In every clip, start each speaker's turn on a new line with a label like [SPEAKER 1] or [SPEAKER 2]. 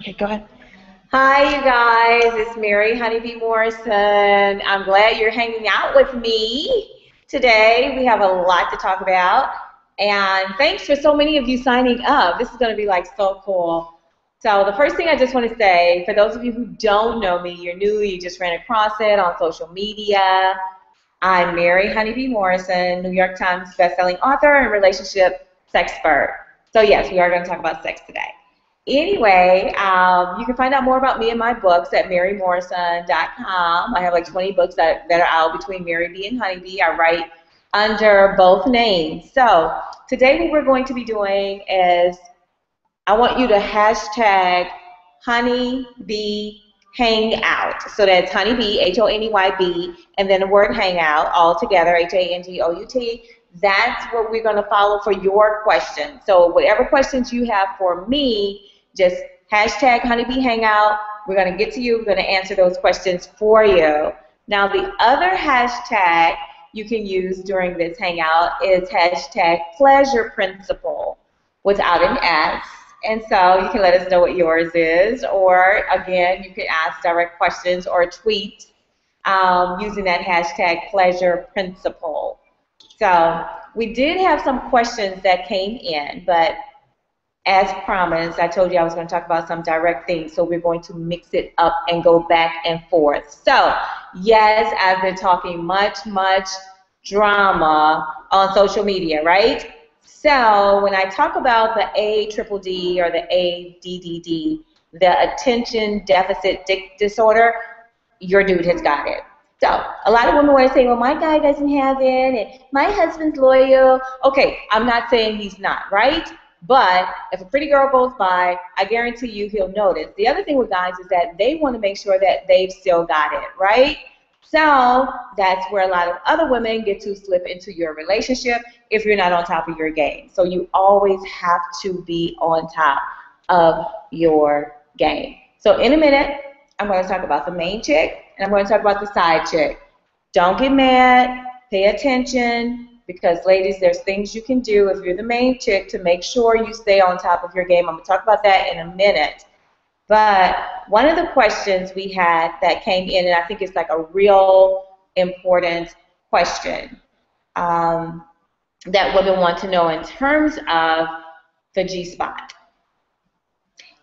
[SPEAKER 1] Okay, go ahead. Hi, you guys. It's Mary Honeybee Morrison. I'm glad you're hanging out with me today. We have a lot to talk about. And thanks for so many of you signing up. This is going to be like so cool. So, the first thing I just want to say, for those of you who don't know me, you're new, you just ran across it on social media. I'm Mary Honeybee Morrison, New York Times bestselling author and relationship sexpert. So, yes, we are going to talk about sex today. Anyway, you can find out more about me and my books at marymorrison.com. I have like 20 books that are out between Mary B and Honeybee. I write under both names. So today what we're going to be doing is I want you to hashtag honeybee hangout. So that's honeybee, Honeyb, and then the word hangout all together, Hangout. That's what we're going to follow for your questions. So whatever questions you have for me, just hashtag honeybee hangout. We're going to get to you. We're going to answer those questions for you. Now, the other hashtag you can use during this hangout is hashtag pleasure principle without an S. And so you can let us know what yours is. Or, again, you can ask direct questions or tweet using that hashtag pleasure principle. So we did have some questions that came in, but as promised, I told you I was going to talk about some direct things, so we're going to mix it up and go back and forth. So, yes, I've been talking much drama on social media, right? So when I talk about the ADDD or the ADDD, the attention deficit disorder, your dude has got it. So a lot of women want to say, well, my guy doesn't have it, and my husband's loyal. Okay, I'm not saying he's not, right? But if a pretty girl goes by, I guarantee you he'll notice. The other thing with guys is that they want to make sure that they've still got it, right? So that's where a lot of other women get to slip into your relationship if you're not on top of your game. So you always have to be on top of your game. So in a minute, I'm going to talk about the main chick, and I'm going to talk about the side chick. Don't get mad. Pay attention. Because, ladies, there's things you can do if you're the main chick to make sure you stay on top of your game. I'm going to talk about that in a minute. But one of the questions we had that came in, and I think it's like a real important question that women want to know in terms of the G-spot.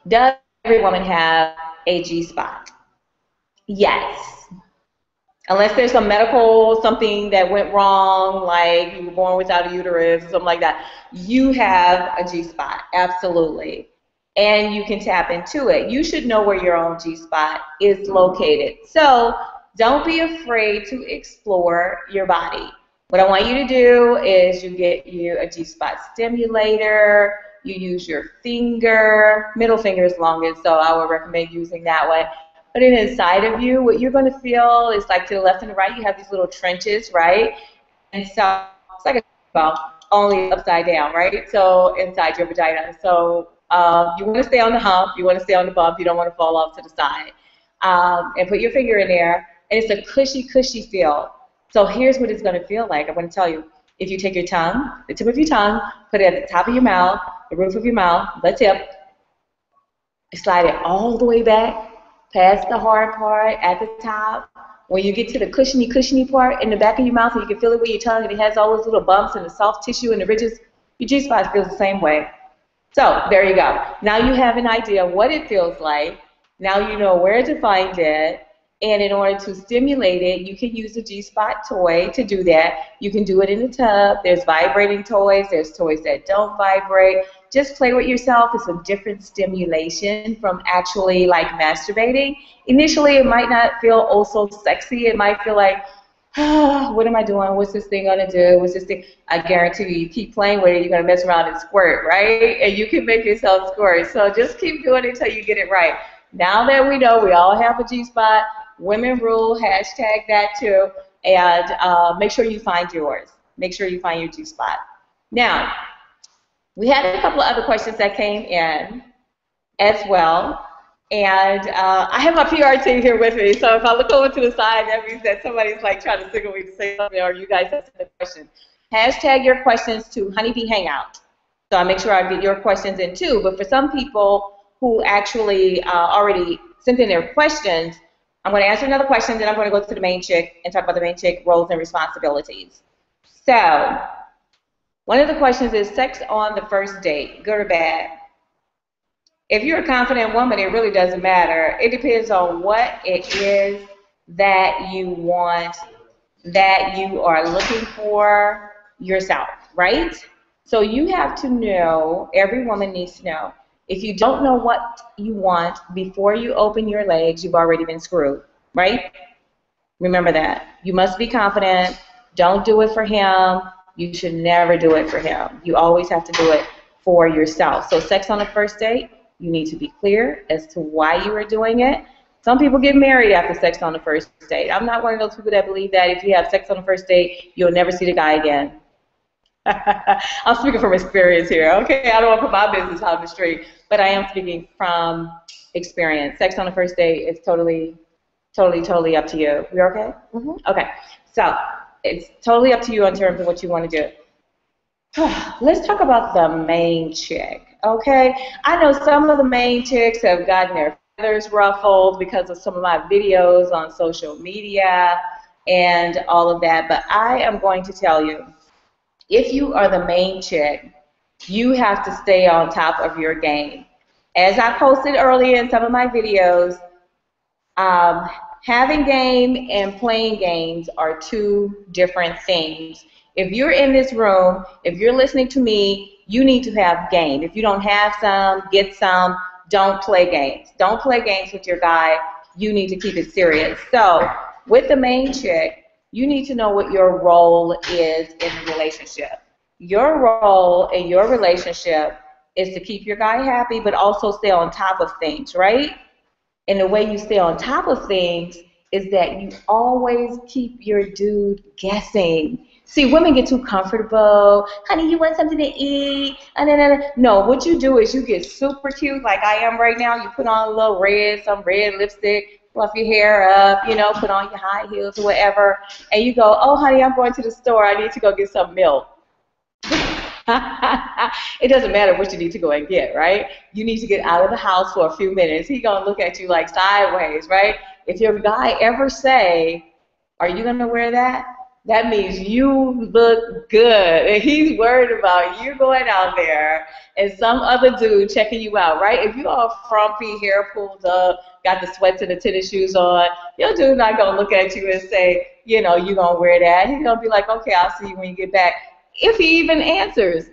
[SPEAKER 1] Does every woman have a G-spot? Yes. Unless there's some medical something that went wrong, like you were born without a uterus or something like that, you have a G-spot, absolutely. And you can tap into it. You should know where your own G-spot is located. So don't be afraid to explore your body. What I want you to do is you get you a G-spot stimulator, you use your finger, middle finger is longest, so I would recommend using that one. Put it inside of you. What you're going to feel is like to the left and the right, you have these little trenches, right? And so it's like a ball, only upside down, right? So inside your vagina. So you want to stay on the hump. You want to stay on the bump. You don't want to fall off to the side. And put your finger in there. And it's a cushy feel. So here's what it's going to feel like. I'm going to tell you. If you take your tongue, the tip of your tongue, put it at the top of your mouth, the roof of your mouth, the tip, slide it all the way back. Past the hard part at the top. When you get to the cushiony part in the back of your mouth, and you can feel it with your tongue, and it has all those little bumps and the soft tissue and the ridges, your G-spot feels the same way. So there you go. Now you have an idea of what it feels like. Now you know where to find it. And in order to stimulate it, you can use a G-spot toy to do that. You can do it in the tub. There's vibrating toys. There's toys that don't vibrate. Just play with yourself. It's a different stimulation from actually like masturbating. Initially, it might not feel oh so sexy. It might feel like, what am I doing? What's this thing gonna do? What's this thing? I guarantee you, you keep playing with it, you're gonna mess around and squirt, right? And you can make yourself squirt. So just keep doing it until you get it right. Now that we know we all have a G-spot, women rule, hashtag that too, and make sure you find yours. Make sure you find your G-spot. Now, we had a couple of other questions that came in as well. And I have my PR team here with me, so if I look over to the side, that means that somebody's like trying to signal me to say something, or you guys have sent a question. Hashtag your questions to Honeybee Hangout. So I make sure I get your questions in too. But for some people who actually already sent in their questions, I'm going to answer another question, then I'm going to go to the main chick and talk about the main chick roles and responsibilities. So one of the questions is sex on the first date, good or bad? If you're a confident woman, it really doesn't matter. It depends on what it is that you want, that you are looking for yourself, right? So you have to know, every woman needs to know, if you don't know what you want before you open your legs, you've already been screwed, right? Remember that. You must be confident. Don't do it for him. You should never do it for him. You always have to do it for yourself. So sex on the first date, you need to be clear as to why you are doing it. Some people get married after sex on the first date. I'm not one of those people that believe that if you have sex on the first date, you'll never see the guy again. I'm speaking from experience here, okay? I don't want to put my business out in the street, but I am speaking from experience. Sex on the first date is totally up to you. You okay? Mm-hmm. Okay. So it's totally up to you in terms of what you want to do. Let's talk about the main chick, okay? I know some of the main chicks have gotten their feathers ruffled because of some of my videos on social media and all of that, but I am going to tell you, if you are the main chick, you have to stay on top of your game. As I posted earlier in some of my videos, having game and playing games are two different things. If you're in this room, if you're listening to me, you need to have game. If you don't have some, get some. Don't play games. Don't play games with your guy. You need to keep it serious. So with the main chick, you need to know what your role is in the relationship. Your role in your relationship is to keep your guy happy, but also stay on top of things, right? And the way you stay on top of things is that you always keep your dude guessing. See, women get too comfortable. Honey, you want something to eat? No, what you do is you get super cute like I am right now. You put on a little some red lipstick, fluff your hair up, put on your high heels or whatever, and you go, oh, honey, I'm going to the store. I need to go get some milk. It doesn't matter what you need to go and get, right? You need to get out of the house for a few minutes. He's going to look at you like sideways, right? If your guy ever say, are you going to wear that? That means you look good. And he's worried about you going out there and some other dude checking you out, right? If you all frumpy, hair pulled up, got the sweats and the tennis shoes on, your dude not going to look at you and say, you going to wear that. He's going to be like, okay, I'll see you when you get back. If he even answers,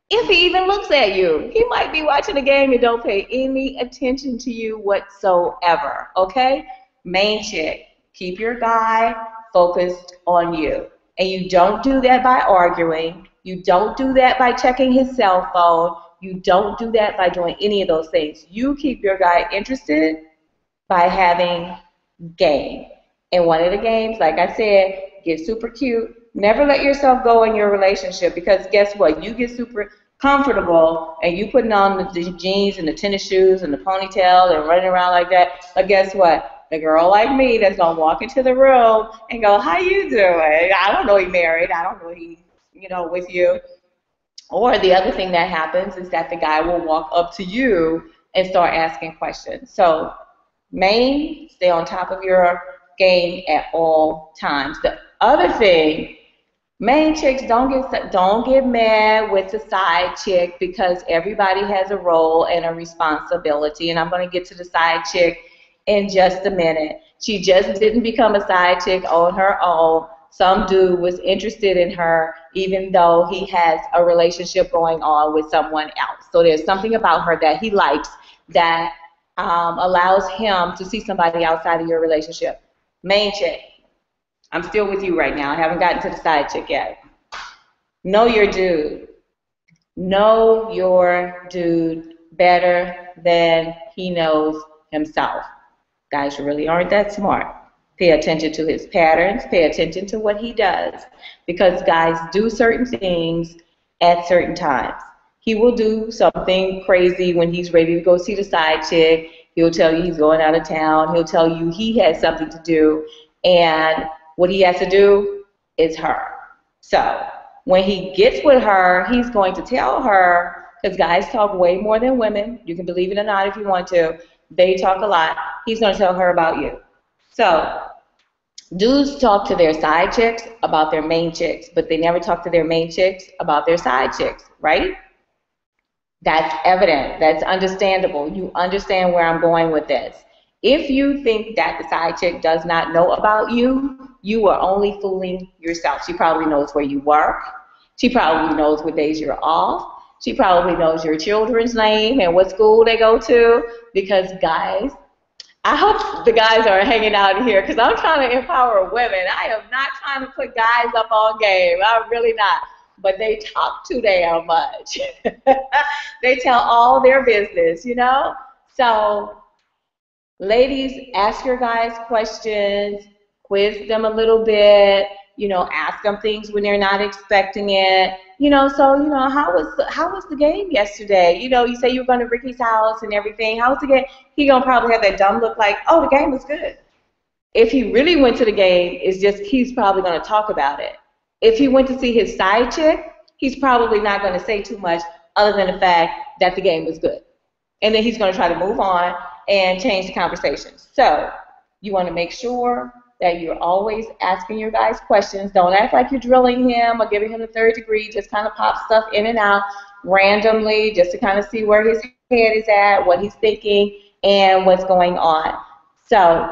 [SPEAKER 1] if he even looks at you, he might be watching the game and don't pay any attention to you whatsoever, okay? Main chick, keep your guy focused on you. And you don't do that by arguing. You don't do that by checking his cell phone. You don't do that by doing any of those things. You keep your guy interested by having game. And one of the games, like I said, get super cute. Never let yourself go in your relationship, because guess what? You get super comfortable and you putting on the jeans and the tennis shoes and the ponytail and running around like that. But guess what? The girl like me that's going to walk into the room and go, how you doing? I don't know he married. I don't know he, with you. Or the other thing that happens is that the guy will walk up to you and start asking questions. So main, stay on top of your game at all times. The other thing, main chicks, don't get mad with the side chick, because everybody has a role and a responsibility. And I'm going to get to the side chick in just a minute. She just didn't become a side chick on her own. Some dude was interested in her, even though he has a relationship going on with someone else. So there's something about her that he likes that allows him to see somebody outside of your relationship. Main chick, I'm still with you right now. I haven't gotten to the side chick yet. Know your dude. Know your dude better than he knows himself. Guys really aren't that smart. Pay attention to his patterns. Pay attention to what he does. Because guys do certain things at certain times. He will do something crazy when he's ready to go see the side chick. He'll tell you he's going out of town. He'll tell you he has something to do. And what he has to do is her. So when he gets with her, he's going to tell her because guys talk way more than women. You can believe it or not if you want to. They talk a lot. He's going to tell her about you. So dudes talk to their side chicks about their main chicks, but they never talk to their main chicks about their side chicks, right? That's evident. That's understandable. You understand where I'm going with this. If you think that the side chick does not know about you, you are only fooling yourself. She probably knows where you work. She probably knows what days you're off. She probably knows your children's name and what school they go to. Because guys, I hope the guys are hanging out here because I'm trying to empower women. I am not trying to put guys up on game. I'm really not. But they talk too damn much. They tell all their business, you know? So, ladies, ask your guys questions, quiz them a little bit, you know, ask them things when they're not expecting it. You know, so, you know, how was the game yesterday? You know, you say you were going to Ricky's house and everything. How was the game? He going to probably have that dumb look like, oh, the game was good. If he really went to the game, it's just he's probably going to talk about it. If he went to see his side chick, he's probably not going to say too much other than the fact that the game was good. And then he's going to try to move on and change the conversation. So you want to make sure that you're always asking your guys questions. Don't act like you're drilling him or giving him the third degree. Just kind of pop stuff in and out randomly just to kind of see where his head is at, what he's thinking, and what's going on. So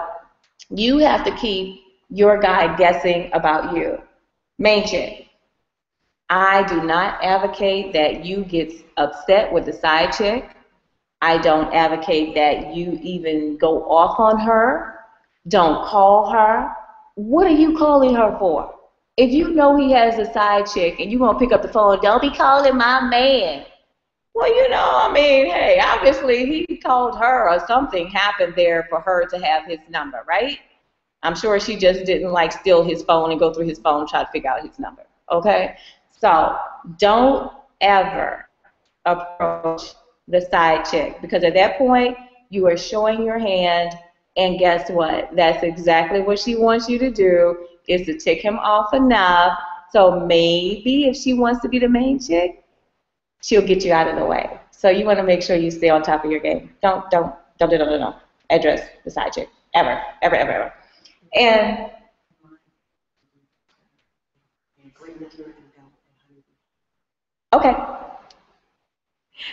[SPEAKER 1] you have to keep your guy guessing about you. Main chick, I do not advocate that you get upset with the side chick. I don't advocate that you even go off on her. Don't call her. What are you calling her for? If you know he has a side chick and you won't pick up the phone, don't be calling my man. Well, you know, I mean, hey, obviously he called her or something happened there for her to have his number, right? I'm sure she just didn't like steal his phone and go through his phone and try to figure out his number, okay? So don't ever approach the side chick because at that point you are showing your hand, and guess what? That's exactly what she wants you to do, is to tick him off enough so maybe if she wants to be the main chick, she'll get you out of the way. So you want to make sure you stay on top of your game. Don't address the side chick ever, ever, ever, ever. And okay.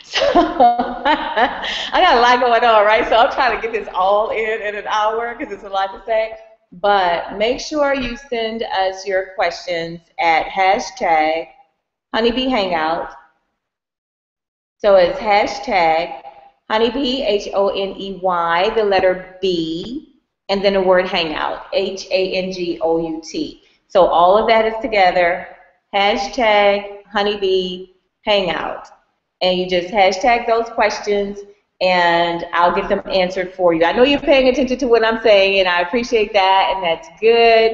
[SPEAKER 1] So I got a lot going on, right? So I'm trying to get this all in an hour because it's a lot to say. But make sure you send us your questions at hashtag Honeybee Hangout. So it's hashtag Honeybee, Honey, the letter B, and then the word hangout, HANGOUT. So all of that is together, hashtag Honeybee Hangout. And you just hashtag those questions, and I'll get them answered for you. I know you're paying attention to what I'm saying, and I appreciate that, and that's good.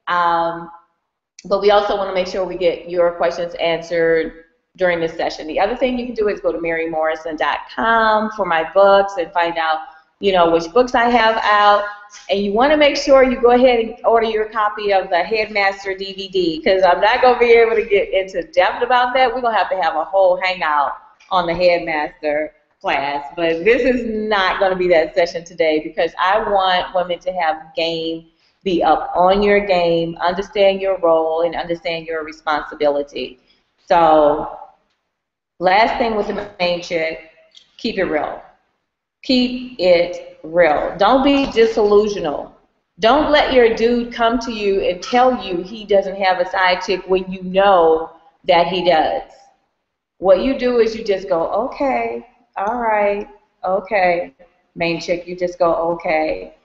[SPEAKER 1] But we also want to make sure we get your questions answered during this session. The other thing you can do is go to marymorrison.com for my books and find out, you know, which books I have out. And you want to make sure you go ahead and order your copy of the Headmaster DVD, because I'm not going to be able to get into depth about that. We're going to have a whole hangout on the Headmaster class. But this is not going to be that session today because I want women to have game, be up on your game, understand your role, and understand your responsibility. So last thing with the main chick, keep it real. Keep it real. Don't be disillusional. Don't let your dude come to you and tell you he doesn't have a side chick when you know that he does. What you do is you just go, okay, all right, okay. Main chick, you just go, okay.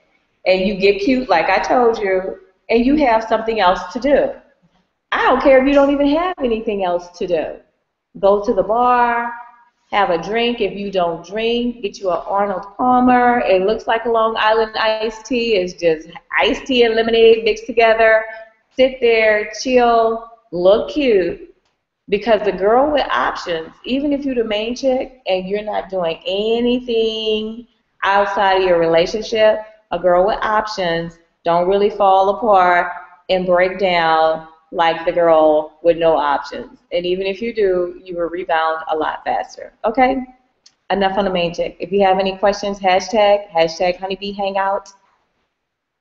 [SPEAKER 1] And you get cute like I told you, and you have something else to do. I don't care if you don't even have anything else to do. Go to the bar, have a drink. If you don't drink, get you an Arnold Palmer. It looks like a Long Island iced tea. It's just iced tea and lemonade mixed together. Sit there, chill, look cute. Because the girl with options, even if you're the main chick and you're not doing anything outside of your relationship, a girl with options don't really fall apart and break down like the girl with no options. And even if you do, you will rebound a lot faster. Okay? Enough on the main chick. If you have any questions, hashtag honeybee hangout,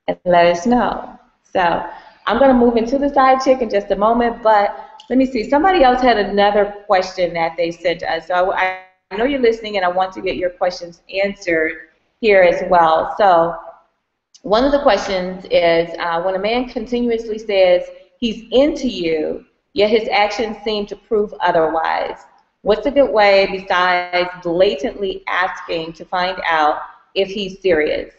[SPEAKER 1] and let us know. So I'm going to move into the side chick in just a moment, but let me see. Somebody else had another question that they sent us. So I know you're listening, and I want to get your questions answered here as well. So one of the questions is, when a man continuously says he's into you, yet his actions seem to prove otherwise, what's a good way besides blatantly asking to find out if he's serious?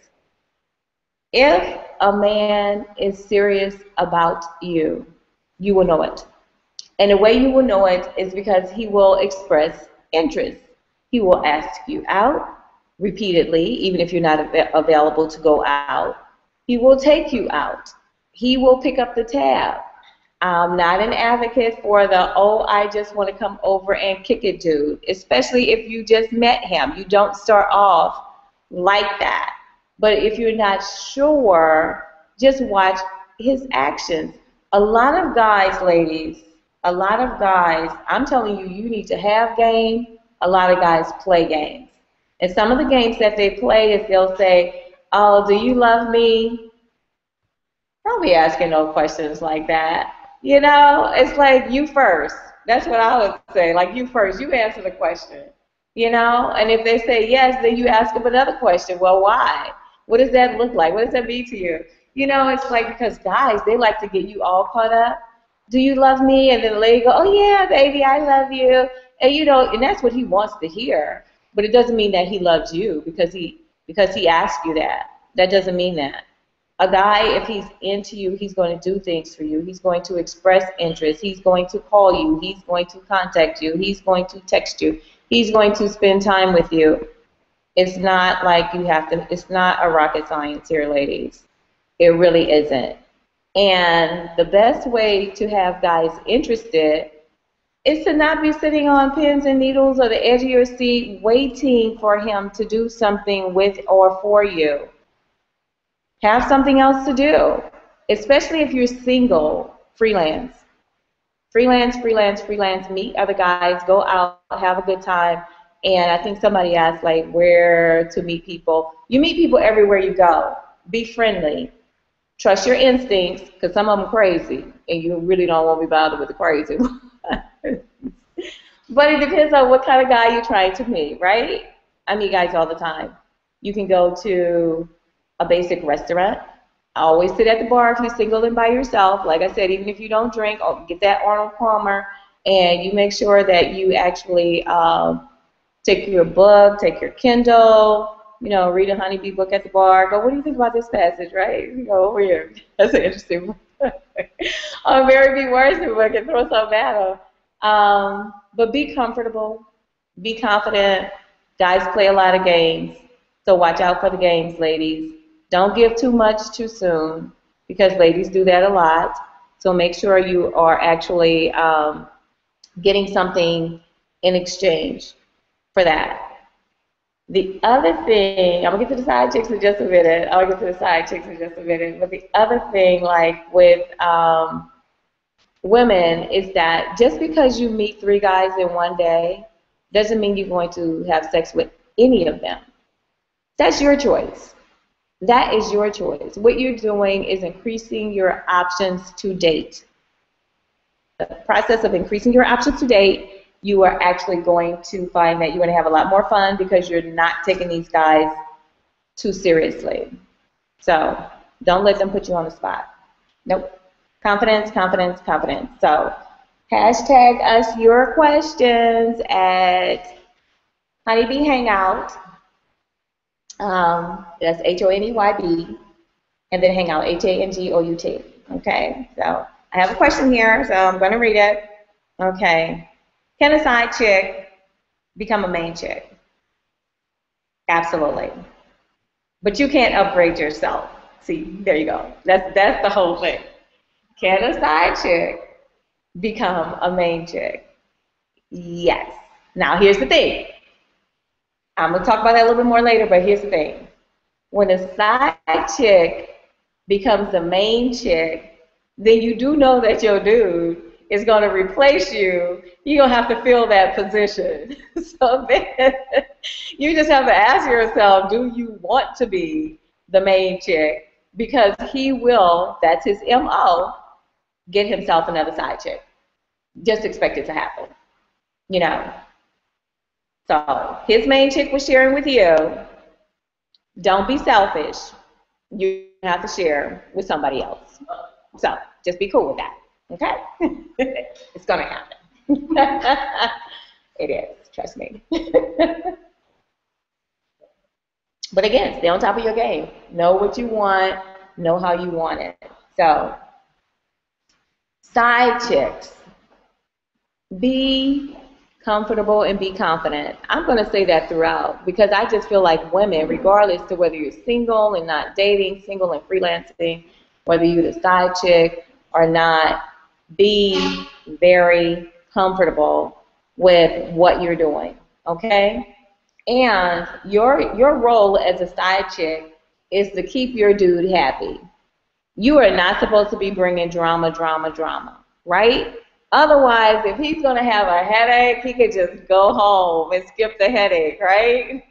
[SPEAKER 1] If a man is serious about you, you will know it. And the way you will know it is because he will express interest. He will ask you out repeatedly, even if you're not available to go out. He will take you out. He will pick up the tab. I'm not an advocate for the, oh, I just want to come over and kick it, dude, especially if you just met him. You don't start off like that. But if you're not sure, just watch his actions. A lot of guys, ladies, a lot of guys, I'm telling you, you need to have game. A lot of guys play games. And some of the games that they play is they'll say, oh, do you love me? Don't be asking no questions like that. You know, it's like you first. That's what I would say. Like you first. You answer the question. You know, and if they say yes, then you ask them another question. Well, why? What does that look like? What does that mean to you? You know, it's like because guys, they like to get you all caught up. Do you love me? And then the lady go, oh yeah, baby, I love you. And you know, and that's what he wants to hear. But it doesn't mean that he loves you because he asked you that. That doesn't mean that. A guy, if he's into you, he's going to do things for you. He's going to express interest. He's going to call you. He's going to contact you. He's going to text you. He's going to spend time with you. It's not like you have to, it's not a rocket science here, ladies. It really isn't. And the best way to have guys interested is to not be sitting on pins and needles or the edge of your seat waiting for him to do something with or for you. Have something else to do, especially if you're single, freelance. Freelance, meet other guys, go out, have a good time. And I think somebody asked, like, where to meet people. You meet people everywhere you go. Be friendly. Trust your instincts, because some of them are crazy, and you really don't want to be bothered with the crazy ones. But it depends on what kind of guy you're trying to meet, right? I meet guys all the time. You can go to a basic restaurant. I always sit at the bar if you're single and by yourself. Like I said, even if you don't drink, get that Arnold Palmer, and you make sure that you actually take your book, take your Kindle, you know, read a honeybee book at the bar. Go, what do you think about this passage, right? You go over here. That's an interesting book. Or Mary B. Morrison book and throw something at them. But be comfortable. Be confident. Guys play a lot of games. So watch out for the games, ladies. Don't give too much too soon, because ladies do that a lot. So make sure you are actually getting something in exchange for that. The other thing, I'm going to get to the side chicks in just a minute. But the other thing, like with women, is that just because you meet 3 guys in one day doesn't mean you're going to have sex with any of them. That's your choice. That is your choice. What you're doing is increasing your options to date. The process of increasing your options to date, you are actually going to find that you're going to have a lot more fun because you're not taking these guys too seriously. So don't let them put you on the spot. Nope. Confidence. So hashtag us your questions at Honeybee Hangout. That's HONEYB, and then Hangout, HANGOUT. Okay, so I have a question here, so I'm going to read it. Okay, can a side chick become a main chick? Absolutely, but you can't upgrade yourself. See, there you go. That's the whole thing. Can a side chick become a main chick? Yes. Now here's the thing. I'm going to talk about that a little bit more later, but here's the thing. When a side chick becomes the main chick, then you do know that your dude is going to replace you. You're going to have to fill that position. So then you just have to ask yourself, do you want to be the main chick? Because he will, that's his MO, get himself another side chick. Just expect it to happen, you know. So his main chick was sharing with you. Don't be selfish. You have to share with somebody else. So just be cool with that, okay? It's going to happen. It is, trust me. But again, stay on top of your game. Know what you want, know how you want it. So, side chicks, be comfortable and be confident. I'm going to say that throughout because I just feel like women, regardless to whether you're single and not dating, single and freelancing, whether you're the side chick or not, be very comfortable with what you're doing, okay? And your role as a side chick is to keep your dude happy. You are not supposed to be bringing drama, right? Otherwise, if he's going to have a headache, he could just go home and skip the headache, right?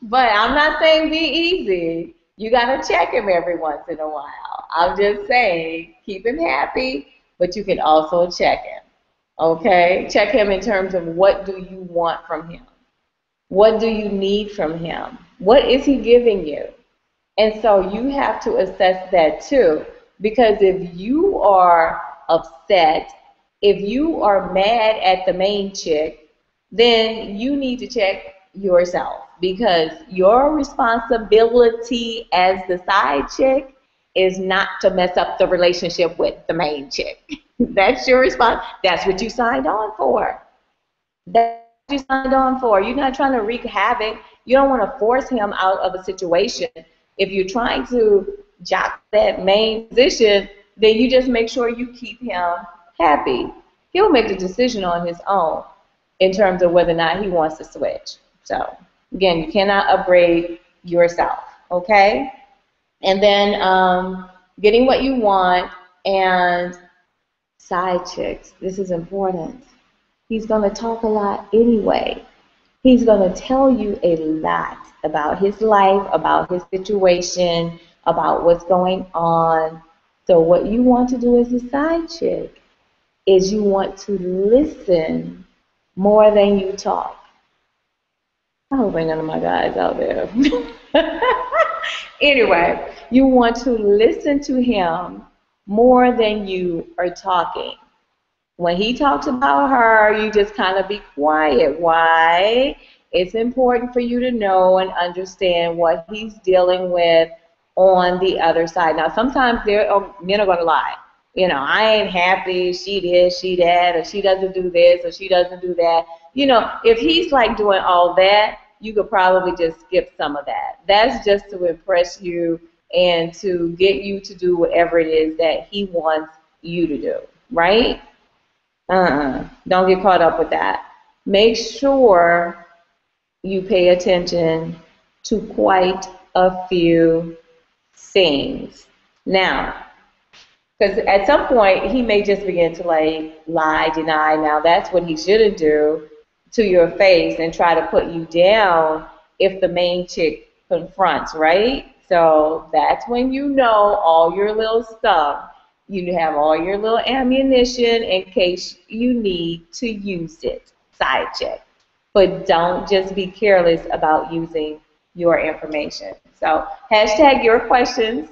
[SPEAKER 1] But I'm not saying be easy. You got to check him every once in a while. I'm just saying keep him happy, but you can also check him, okay? Check him in terms of what do you want from him? What do you need from him? What is he giving you? And so you have to assess that too, because if you are upset, if you are mad at the main chick, then you need to check yourself, because your responsibility as the side chick is not to mess up the relationship with the main chick. That's your response. That's what you signed on for. That's what you signed on for. You're not trying to wreak havoc. You don't want to force him out of a situation. If you're trying to jock that main position, then you just make sure you keep him happy. He'll make the decision on his own in terms of whether or not he wants to switch. So, again, you cannot upgrade yourself, okay? And then getting what you want, and side chicks, this is important. He's going to talk a lot anyway. He's going to tell you a lot about his life, about his situation, about what's going on. So what you want to do as a side chick is you want to listen more than you talk. I hope ain't none of my guys out there. Anyway, you want to listen to him more than you are talking. When he talks about her, you just kind of be quiet. Why? It's important for you to know and understand what he's dealing with on the other side. Now, sometimes men are going to lie. You know, I ain't happy, she this, she that, or she doesn't do this, or she doesn't do that. You know, if he's like doing all that, you could probably just skip some of that. That's just to impress you and to get you to do whatever it is that he wants you to do, right? Don't get caught up with that. Make sure you pay attention to quite a few things. Now, because at some point, he may just begin to like lie, deny. Now, that's what he shouldn't do to your face and try to put you down if the main chick confronts, right? So that's when you know all your little stuff. You have all your little ammunition in case you need to use it, side chick. But don't just be careless about using your information. So hashtag your questions.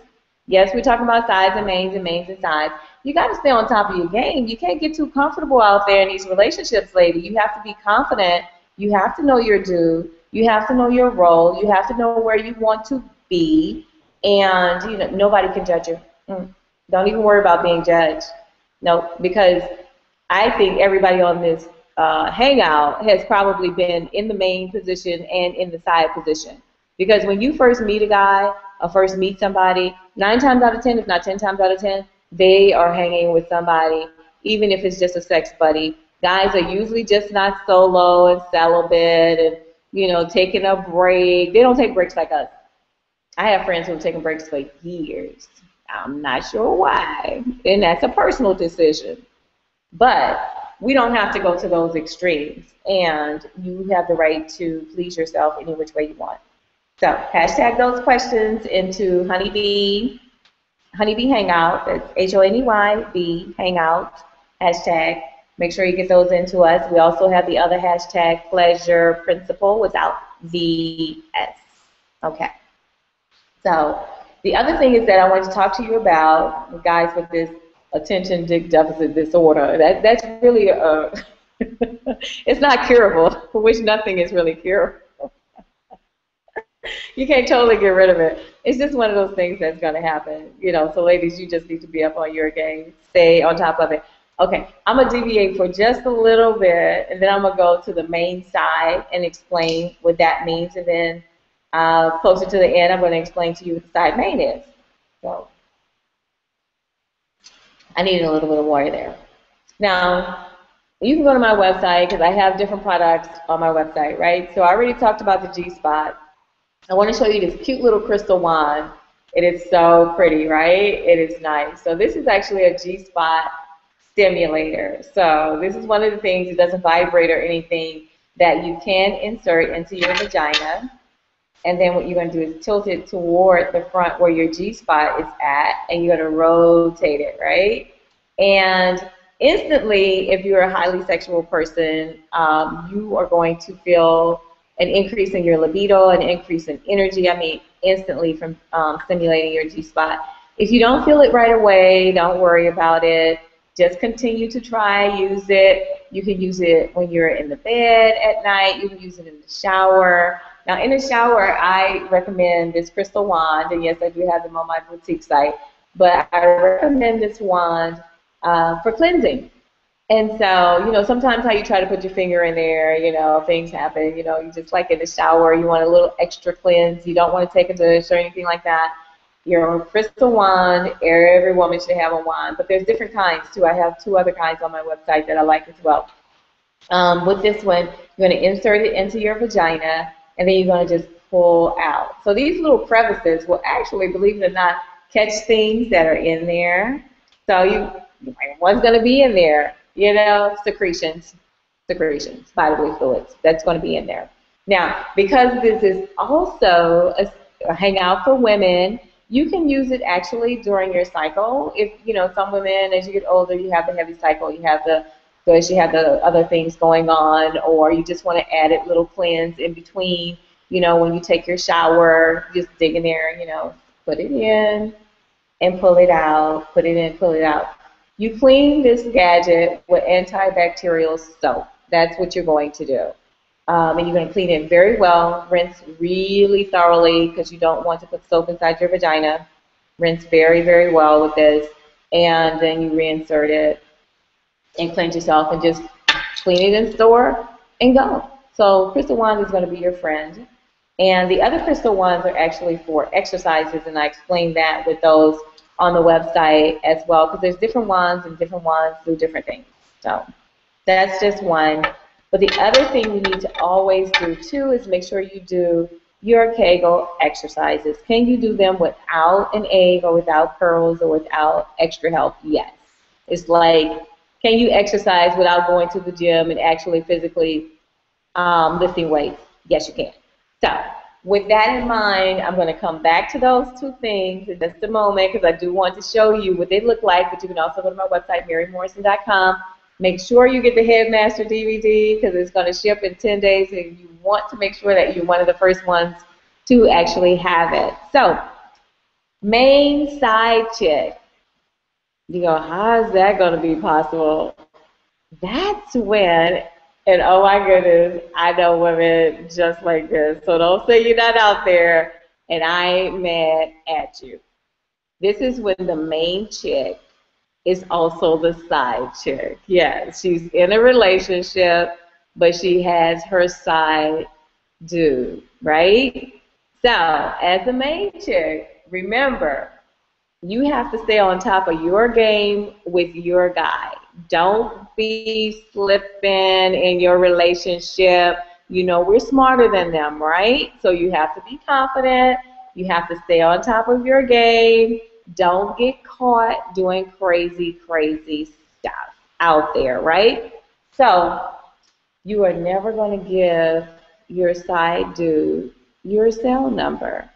[SPEAKER 1] Yes, we're talking about sides and mains and sides. You got to stay on top of your game. You can't get too comfortable out there in these relationships, lady. You have to be confident. You have to know your dude. You have to know your role. You have to know where you want to be. And, you know, nobody can judge you. Don't even worry about being judged. No, because I think everybody on this hangout has probably been in the main position and in the side position. Because when you first meet a guy or first meet somebody, 9 times out of 10, if not 10 times out of 10, they are hanging with somebody, even if it's just a sex buddy. Guys are usually just not solo and celibate and, you know, taking a break. They don't take breaks like us. I have friends who have taken breaks for years. I'm not sure why. And that's a personal decision. But we don't have to go to those extremes. And you have the right to please yourself any which way you want. So hashtag those questions into Honeybee Hangout. That's HONEYB Hangout hashtag. Make sure you get those into us. We also have the other hashtag Pleasure Principle without the S. Okay. So the other thing is that I want to talk to you about, guys, with this attention deficit disorder. That's really it's not curable, for which nothing is really curable. You can't totally get rid of it. It's just one of those things that's going to happen. You know, so ladies, you just need to be up on your game. Stay on top of it. Okay, I'm going to deviate for just a little bit, and then I'm going to go to the main side and explain what that means. And then closer to the end, I'm going to explain to you what the side main is. So I needed a little bit of water there. Now, you can go to my website because I have different products on my website, right? So I already talked about the G-Spot. I want to show you this cute little crystal wand. It is so pretty, right? It is nice. So this is actually a G-Spot stimulator. So this is one of the things, it doesn't vibrate or anything, that you can insert into your vagina. And then what you're going to do is tilt it toward the front where your G-spot is at, and you're going to rotate it, right? And instantly, if you're a highly sexual person, you are going to feel an increase in your libido, an increase in energy, I mean, instantly from stimulating your G-spot. If you don't feel it right away, don't worry about it. Just continue to try, use it. You can use it when you're in the bed at night. You can use it in the shower. Now, in the shower, I recommend this crystal wand, and yes, I do have them on my boutique site, but I recommend this wand for cleansing. And so, you know, sometimes how you try to put your finger in there, you know, things happen, you know, you just like in the shower, you want a little extra cleanse, you don't want to take a dish or anything like that. Your crystal wand, every woman should have a wand, but there's different kinds too. I have 2 other kinds on my website that I like as well. With this one, you're going to insert it into your vagina, and then you're going to just pull out. So these little crevices will actually, believe it or not, catch things that are in there. So one's going to be in there, you know, secretions, bodily fluids. That's going to be in there. Now, because this is also a hangout for women, you can use it actually during your cycle. If, you know, some women, as you get older, you have the heavy cycle, you have the other things going on, or you just want to add a little cleanse in between, you know, when you take your shower, just dig in there, you know, put it in and pull it out, put it in, pull it out. You clean this gadget with antibacterial soap. That's what you're going to do. And you're going to clean it very well, rinse really thoroughly because you don't want to put soap inside your vagina. Rinse very, very well with this, and then you reinsert it and cleanse yourself and just clean it in store and go. So crystal wand is going to be your friend. And the other crystal wands are actually for exercises, and I explained that with those on the website as well, because there's different wands and different wands do different things. So that's just one. But the other thing you need to always do too is make sure you do your Kegel exercises. Can you do them without an egg or without pearls or without extra help? Yes. It's like, can you exercise without going to the gym and actually physically lifting weights? Yes, you can. So with that in mind, I'm going to come back to those 2 things in just a moment because I do want to show you what they look like, but you can also go to my website, marymorrison.com. Make sure you get the Headmaster DVD because it's going to ship in 10 days, and you want to make sure that you're one of the first ones to actually have it. So, main side chick. You go, how is that going to be possible? That's when, and oh my goodness, I know women just like this. So don't say you're not out there and I ain't mad at you. This is when the main chick is also the side chick. Yeah, she's in a relationship, but she has her side dude, right? So, as a main chick, remember, you have to stay on top of your game with your guy. Don't be slipping in your relationship. You know, we're smarter than them, right? So you have to be confident. You have to stay on top of your game. don't get caught doing crazy, crazy stuff out there, right? So you are never going to give your side dude your cell number.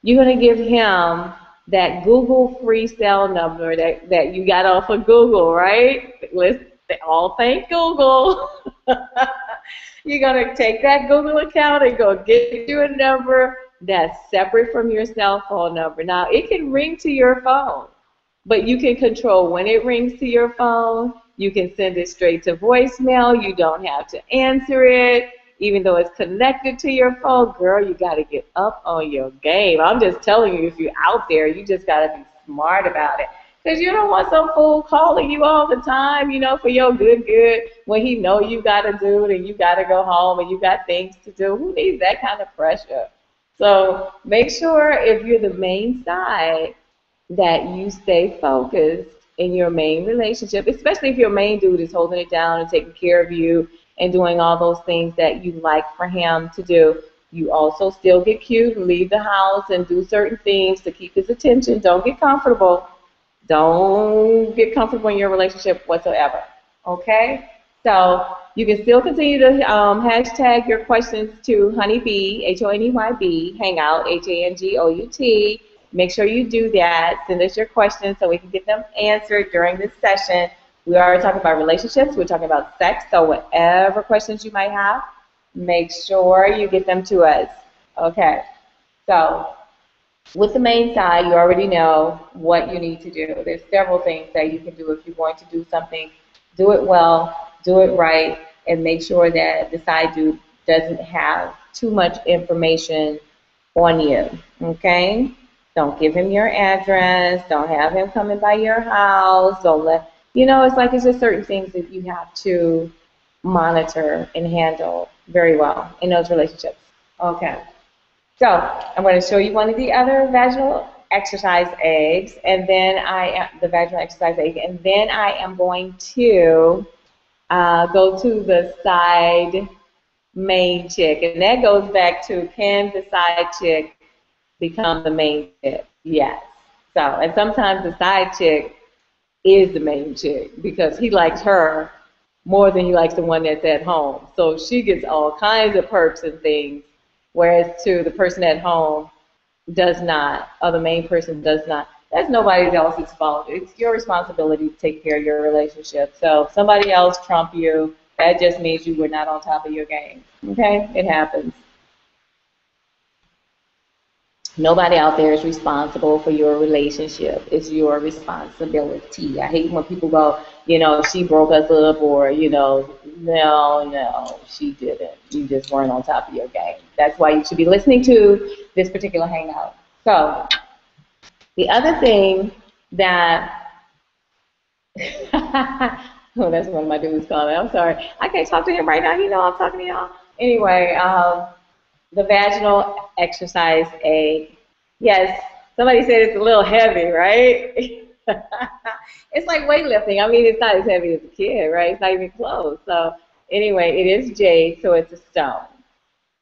[SPEAKER 1] You're going to give him that Google free cell number that you got off of Google, right? Let's all thank Google. You're going to take that Google account and go get you a number that's separate from your cell phone number. Now, it can ring to your phone, but you can control when it rings to your phone. You can send it straight to voicemail. You don't have to answer it, even though it's connected to your phone. Girl, you got to get up on your game. I'm just telling you, if you're out there, you just got to be smart about it. Because you don't want some fool calling you all the time, for your good, when he know you got to do it and you got to go home and you got things to do. Who needs that kind of pressure? So make sure if you're the main side that you stay focused in your main relationship, especially if your main dude is holding it down and taking care of you and doing all those things that you like for him to do. You also still get cute and leave the house and do certain things to keep his attention. Don't get comfortable. Don't get comfortable in your relationship whatsoever, okay? So you can still continue to hashtag your questions to Honeybee, HONEYB, Hangout, HANGOUT. Make sure you do that. Send us your questions so we can get them answered during this session. We are talking about relationships. We're talking about sex. So whatever questions you might have, make sure you get them to us. Okay. So with the main side, you already know what you need to do. There's several things that you can do if you're going to do something. Do it well, do it right, and make sure that the side dude doesn't have too much information on you, okay? Don't give him your address. Don't have him coming by your house. Don't let, it's just certain things that you have to monitor and handle very well in those relationships. Okay. So I'm going to show you one of the other vaginal exercise eggs, and then the vaginal exercise egg, and then I am going to go to the side main chick, and that goes back to, can the side chick become the main chick? Yes. So, and sometimes the side chick is the main chick because he likes her more than he likes the one that's at home. So she gets all kinds of perks and things, whereas to the person at home does not, or the main person does not. That's nobody else's fault. It's your responsibility to take care of your relationship. So if somebody else trump you, that just means you were not on top of your game. Okay? It happens. Nobody out there is responsible for your relationship. It's your responsibility. I hate when people go, she broke us up, or, no, she didn't. You just weren't on top of your game. That's why you should be listening to this particular hangout. So the other thing that, oh, that's one of my dudes calling. I'm sorry. I can't talk to him right now. I'm talking to y'all. Anyway, the vaginal exercise egg. Yes, somebody said it's a little heavy, right? It's like weightlifting. I mean, it's not as heavy as a kid, right? It's not even close. So anyway, it is jade, so it's a stone.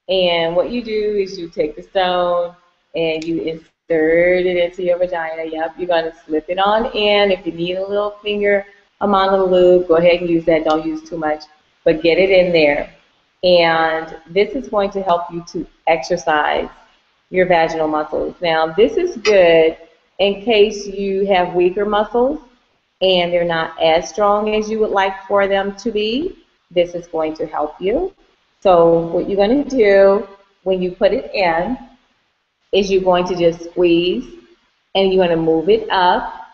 [SPEAKER 1] And what you do is you take the stone and you insert it into your vagina. Yep, you're going to slip it on in. If you need a little finger amount of lube, go ahead and use that. Don't use too much, but get it in there. And this is going to help you to exercise your vaginal muscles. Now, this is good in case you have weaker muscles and they're not as strong as you would like for them to be. This is going to help you. So what you're going to do when you put it in is you're going to just squeeze and you're going to move it up.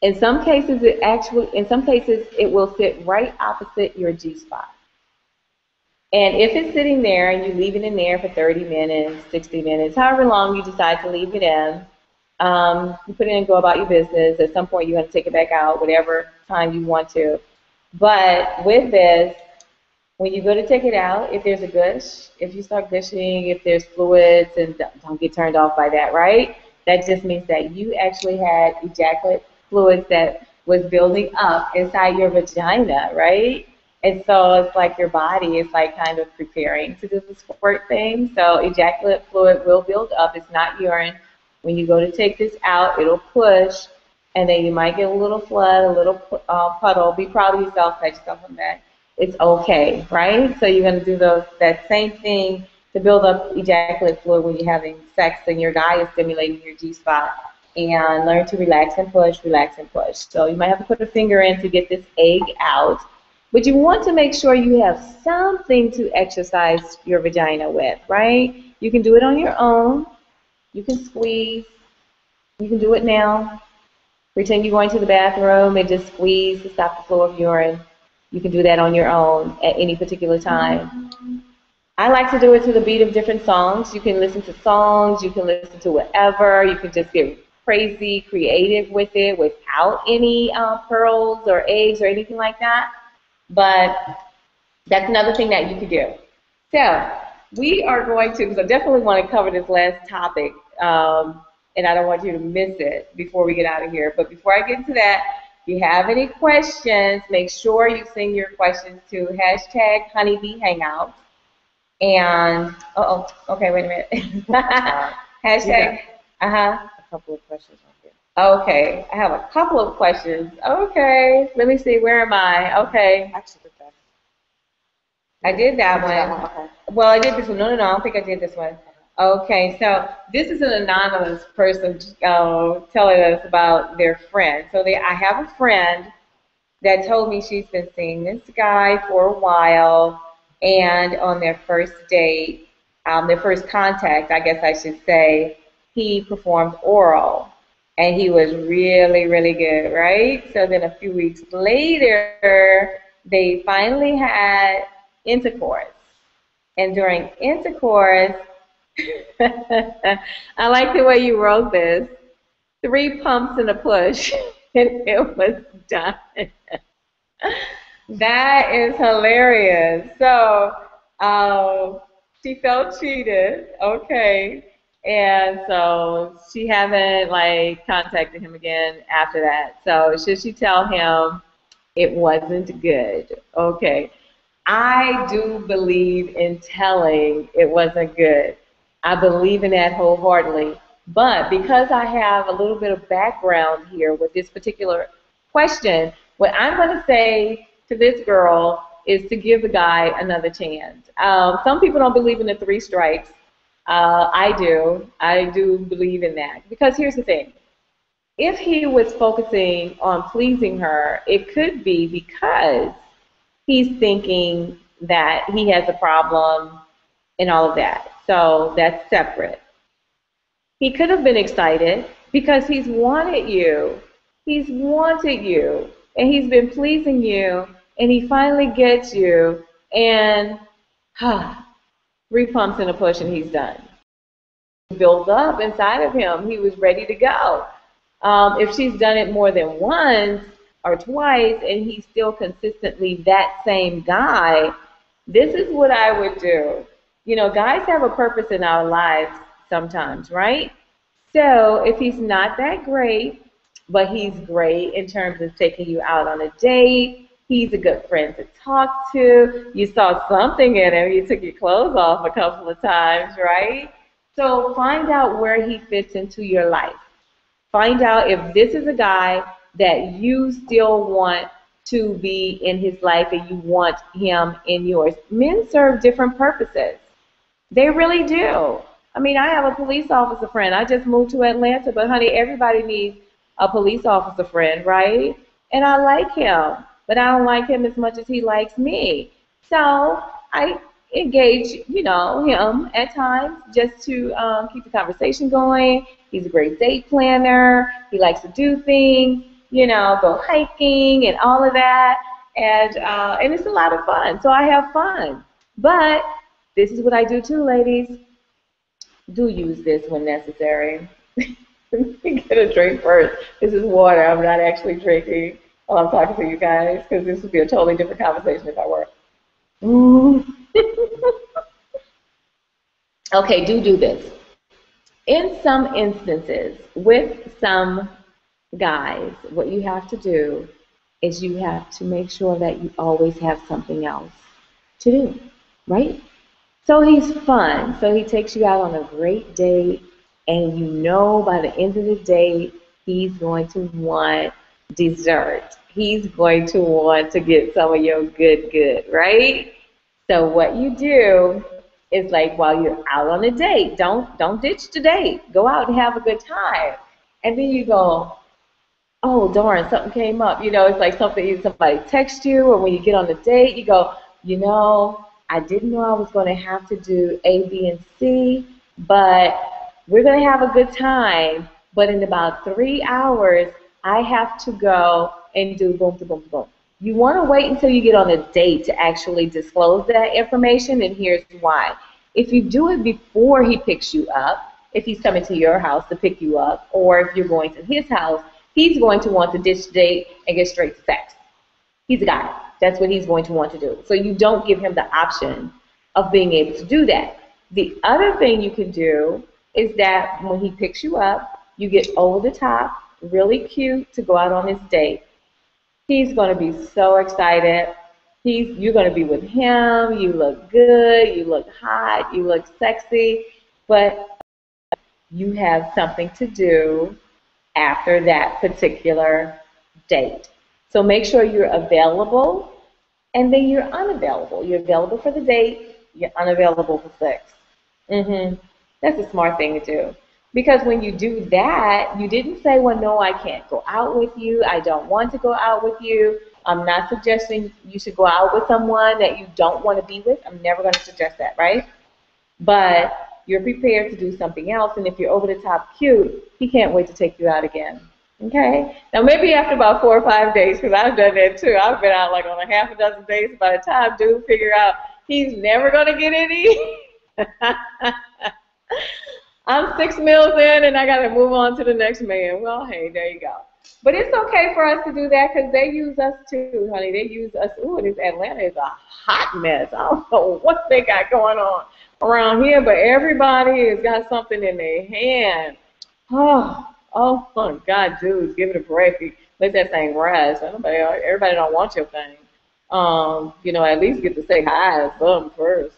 [SPEAKER 1] In some cases, it will sit right opposite your G-spot. And if it's sitting there and you leave it in there for 30 minutes, 60 minutes, however long you decide to leave it in, you put it in and go about your business. At some point, you're going to take it back out, whatever time you want to. But with this, when you go to take it out, if there's a gush, if you start gushing, if there's fluids, and don't get turned off by that, right? That just means that you actually had ejaculate fluids that was building up inside your vagina, right? And so it's like your body is like kind of preparing to do the squirt thing. So ejaculate fluid will build up. It's not urine. When you go to take this out, it'll push and then you might get a little flood, a little puddle. Be proud of yourself, pat yourself on the back. It's okay, right? So you're going to do that same thing to build up ejaculate fluid when you're having sex and your guy is stimulating your G spot. And learn to relax and push, relax and push. So you might have to put a finger in to get this egg out. But you want to make sure you have something to exercise your vagina with, right? You can do it on your own. You can squeeze. You can do it now. Pretend you're going to the bathroom and just squeeze to stop the flow of urine. You can do that on your own at any particular time. I like to do it to the beat of different songs. You can listen to songs. You can listen to whatever. You can just get crazy creative with it without any pearls or eggs or anything like that. But that's another thing that you could do. So we are going to, because I definitely want to cover this last topic, and I don't want you to miss it before we get out of here. But before I get into that, if you have any questions, make sure you send your questions to #HoneyBeeHangout. And, okay, wait a minute. Hashtag,
[SPEAKER 2] a couple of questions on here.
[SPEAKER 1] Okay, I have a couple of questions. Okay, let me see, where am I? Okay.
[SPEAKER 2] Actually, okay.
[SPEAKER 1] I did that one.
[SPEAKER 2] Okay.
[SPEAKER 1] Well, I did this one. No, I don't think I did this one. Okay, so this is an anonymous person telling us about their friend. So I have a friend that told me she's been seeing this guy for a while, and on their first date, their first contact, I guess I should say, he performed oral, and he was really, really good, right? So then a few weeks later, they finally had intercourse. And during intercourse, I like the way you wrote this, 3 pumps and a push, and it was done. That is hilarious. So she felt cheated, okay, and so she haven't contacted him again after that. So should she tell him it wasn't good? Okay, I do believe in telling it wasn't good. I believe in that wholeheartedly. But because I have a little bit of background here with this particular question, what I'm going to say to this girl is to give the guy another chance. Some people don't believe in the 3 strikes. I do. I do believe in that. Because here's the thing. If he was focusing on pleasing her, it could be because he's thinking that he has a problem and all of that. So that's separate. He could have been excited because he's wanted you. He's wanted you. And he's been pleasing you. And he finally gets you. And 3 pumps and a push and he's done. Built up inside of him. He was ready to go. If she's done it more than once or twice and he's still consistently that same guy, this is what I would do. You know, guys have a purpose in our lives sometimes, right? So if he's not that great, but he's great in terms of taking you out on a date, he's a good friend to talk to, you saw something in him, you took your clothes off a couple of times, right? So find out where he fits into your life. Find out if this is a guy that you still want to be in his life and you want him in yours. Men serve different purposes. They really do. I mean, I have a police officer friend. I just moved to Atlanta, but honey, everybody needs a police officer friend, right? And I like him, but I don't like him as much as he likes me. So I engage, him at times just to keep the conversation going. He's a great date planner. He likes to do things, go hiking and all of that. And it's a lot of fun. So I have fun. But this is what I do too, ladies. Do use this when necessary. Let me get a drink first. This is water. I'm not actually drinking while I'm talking to you guys because this would be a totally different conversation if I were. Okay, do this. In some instances, with some guys, what you have to do is you have to make sure that you always have something else to do, right? So he's fun. So he takes you out on a great date, and by the end of the date, he's going to want dessert. He's going to want to get some of your good, right? So what you do is like while you're out on a date, don't ditch the date. Go out and have a good time. And then you go, oh darn, something came up. It's like somebody texts you, or when you get on the date, you go, I didn't know I was going to have to do A, B, and C, but we're going to have a good time. But in about 3 hours, I have to go and do boom, boom, boom, boom. You want to wait until you get on a date to actually disclose that information, and here's why. If you do it before he picks you up, if he's coming to your house to pick you up, or if you're going to his house, he's going to want to ditch the date and get straight to sex. He's a guy. That's what he's going to want to do. So you don't give him the option of being able to do that. The other thing you can do is that when he picks you up, you get over the top, really cute to go out on this date. He's going to be so excited. You're going to be with him. You look good. You look hot. You look sexy. But you have something to do after that particular date. So make sure you're available, and then you're unavailable. You're available for the date. You're unavailable for sex. That's a smart thing to do. Because when you do that, you didn't say, well, no, I can't go out with you. I don't want to go out with you. I'm not suggesting you should go out with someone that you don't want to be with. I'm never going to suggest that, right? But you're prepared to do something else, and if you're over the top cute, he can't wait to take you out again. Okay? Now, maybe after about 4 or 5 days, because I've done that too. I've been out like on a half a dozen days. By the time dude figure out he's never going to get any, I'm 6 meals in and I got to move on to the next man. Well, hey, there you go. But it's okay for us to do that because they use us too, honey. They use us. Ooh, this Atlanta is a hot mess. I don't know what they got going on around here, but everybody has got something in their hand. Oh my God, dudes, give it a break. Let that thing rest. Everybody don't want your thing. At least get to say hi or something first.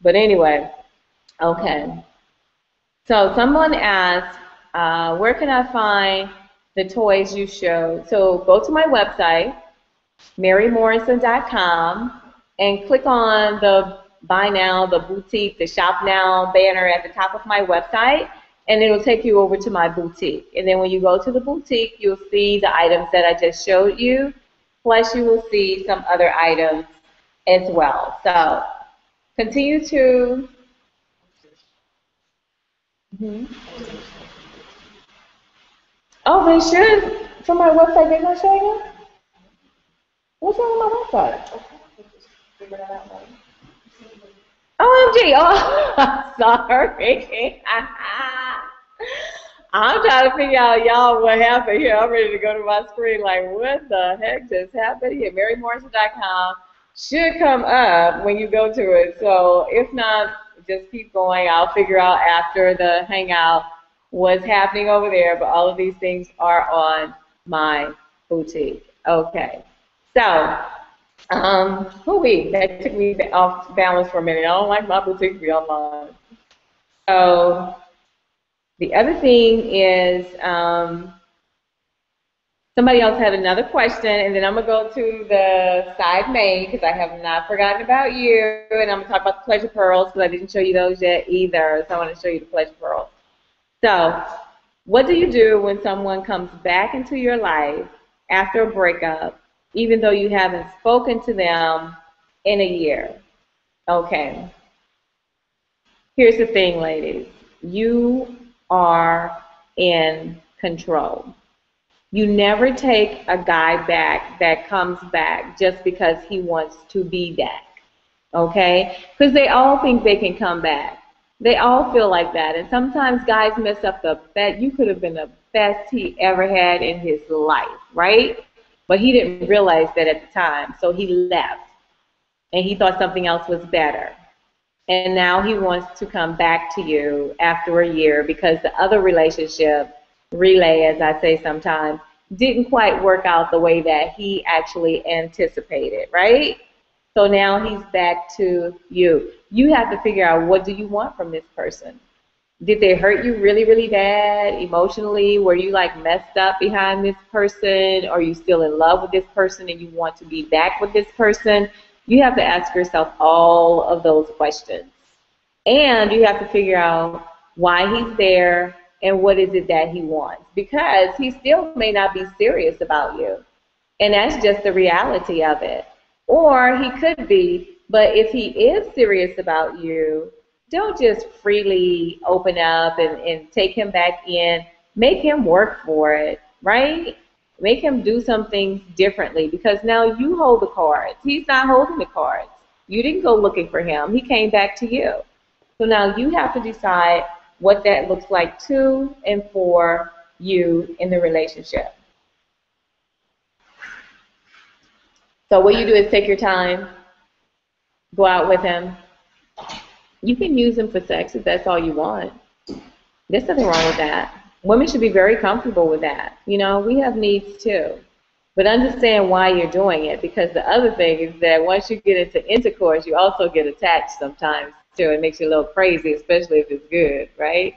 [SPEAKER 1] But anyway, okay. So someone asked, where can I find the toys you showed? So go to my website, marymorrison.com, and click on the Buy Now, the Boutique, the Shop Now banner at the top of my website, and it'll take you over to my boutique. And then when you go to the boutique, you'll see the items that I just showed you, plus you will see some other items as well. So continue to... Oh, they should. From my website, they're not showing you? What's wrong with my website? OMG. Oh, I'm sorry. I'm trying to figure out, y'all, what happened here. I'm ready to go to my screen like, what the heck just happened here? marymorrison.com should come up when you go to it. So if not, just keep going. I'll figure out after the hangout what's happening over there, but all of these things are on my boutique. Okay. So, that took me off balance for a minute. I don't like my boutique to be online. So, the other thing is, somebody else had another question, and then I'm going to go to the side main because I have not forgotten about you, and I'm going to talk about the pleasure pearls because I didn't show you those yet either, so I want to show you the pleasure pearls. So, what do you do when someone comes back into your life after a breakup, even though you haven't spoken to them in a year? Okay. Here's the thing, ladies. You are in control. You never take a guy back that comes back just because he wants to be back, okay? Because they all think they can come back. They all feel like that. And sometimes guys mess up the best. You could have been the best he ever had in his life, right? But he didn't realize that at the time, so he left. And he thought something else was better. And now he wants to come back to you after a year because the other relationship, relay, as I say sometimes, didn't quite work out the way that he actually anticipated, right? So now he's back to you. You have to figure out, what do you want from this person? Did they hurt you really, really bad emotionally? Were you like messed up behind this person? Are you still in love with this person and you want to be back with this person? You have to ask yourself all of those questions. And you have to figure out why he's there and what is it that he wants. Because he still may not be serious about you. And that's just the reality of it. Or he could be, but if he is serious about you, don't just freely open up and take him back in. Make him work for it, right? Make him do some things differently because now you hold the cards. He's not holding the cards. You didn't go looking for him. He came back to you. So now you have to decide what that looks like to and for you in the relationship. So what you do is take your time, go out with him. You can use him for sex if that's all you want. There's nothing wrong with that. Women should be very comfortable with that. You know, we have needs too. But understand why you're doing it, because the other thing is that once you get into intercourse, you also get attached sometimes too. It makes you a little crazy, especially if it's good, right?